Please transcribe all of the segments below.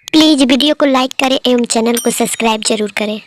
Please video को like करें एवं चैनल को सब्सक्राइब जरूर करें।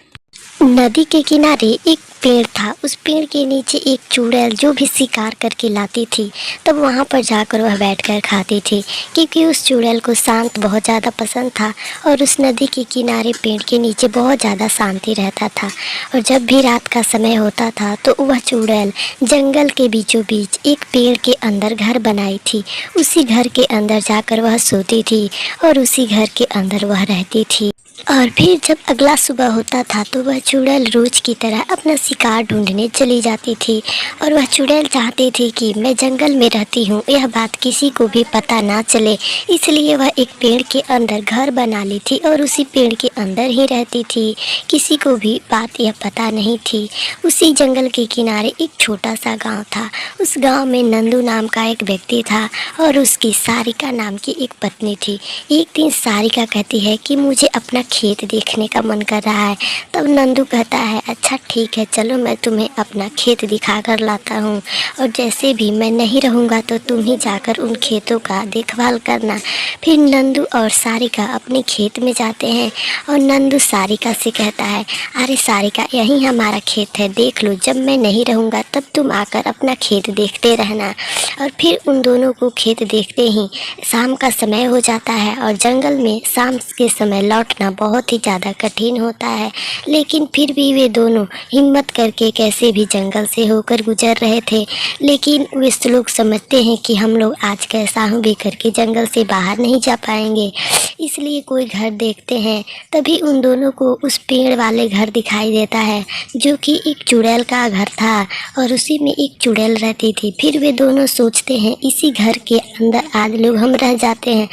नदी के किनारे एक पेड़ था। उस पेड़ के नीचे एक चुड़ैल जो भी शिकार करके लाती थी तब वहाँ पर जाकर वह बैठकर खाती थी, क्योंकि उस चुड़ैल को शांत बहुत ज़्यादा पसंद था और उस नदी के किनारे पेड़ के नीचे बहुत ज़्यादा शांति रहता था। और जब भी रात का समय होता था तो वह चुड़ैल जंगल के बीचों बीच एक पेड़ के अंदर घर बनाई थी। उसी घर के अंदर जाकर वह सोती थी और उसी घर के अंदर वह रहती थी। और फिर जब अगला सुबह होता था तो वह चुड़ैल रोज की तरह अपना शिकार ढूंढने चली जाती थी। और वह चुड़ैल चाहती थी कि मैं जंगल में रहती हूँ, यह बात किसी को भी पता ना चले, इसलिए वह एक पेड़ के अंदर घर बना ली थी और उसी पेड़ के अंदर ही रहती थी। किसी को भी बात यह पता नहीं थी। उसी जंगल के किनारे एक छोटा सा गाँव था। उस गाँव में नंदू नाम का एक व्यक्ति था और उसकी सारिका नाम की एक पत्नी थी। एक दिन सारिका कहती है कि मुझे अपना खेत देखने का मन कर रहा है। तब नंदू कहता है, अच्छा ठीक है, चलो मैं तुम्हें अपना खेत दिखा कर लाता हूँ, और जैसे भी मैं नहीं रहूँगा तो तुम ही जाकर उन खेतों का देखभाल करना। फिर नंदू और सारिका अपने खेत में जाते हैं और नंदू सारिका से कहता है, अरे सारिका, यही हमारा खेत है, देख लो, जब मैं नहीं रहूँगा तब तुम आकर अपना खेत देखते रहना। और फिर उन दोनों को खेत देखते ही शाम का समय हो जाता है और जंगल में शाम के समय लौटना बहुत ही ज़्यादा कठिन होता है। लेकिन फिर भी वे दोनों हिम्मत करके कैसे भी जंगल से होकर गुजर रहे थे। लेकिन वे लोग समझते हैं कि हम लोग आज कैसा भी करके जंगल से बाहर नहीं जा पाएंगे, इसलिए कोई घर देखते हैं। तभी उन दोनों को उस पेड़ वाले घर दिखाई देता है जो कि एक चुड़ैल का घर था और उसी में एक चुड़ैल रहती थी। फिर वे दोनों सोचते हैं इसी घर के अंदर आज लोग हम रह जाते हैं।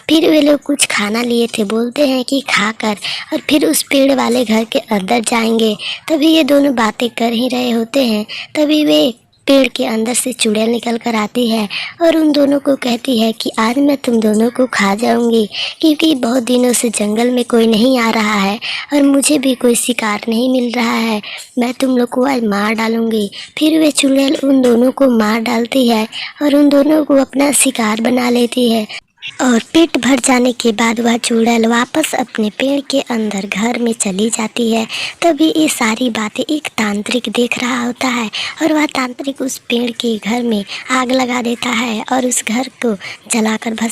फिर वे लोग कुछ खाना लिए थे, बोलते हैं कि खाकर और फिर उस पेड़ वाले घर के अंदर जाएंगे। तभी ये दोनों बातें कर ही रहे होते हैं, तभी वे पेड़ के अंदर से चुड़ैल निकल कर आती है और उन दोनों को कहती है कि आज मैं तुम दोनों को खा जाऊंगी, क्योंकि बहुत दिनों से जंगल में कोई नहीं आ रहा है और मुझे भी कोई शिकार नहीं मिल रहा है, मैं तुम लोग को आज मार डालूंगी। फिर वे चुड़ैल उन दोनों को मार डालती है और उन दोनों को अपना शिकार बना लेती है। और पेट भर जाने के बाद वह चुड़ैल वापस अपने पेड़ के अंदर घर में चली जाती है। तभी ये सारी बातें एक तांत्रिक देख रहा होता है और वह तांत्रिक उस पेड़ के घर में आग लगा देता है और उस घर को जलाकर भस्म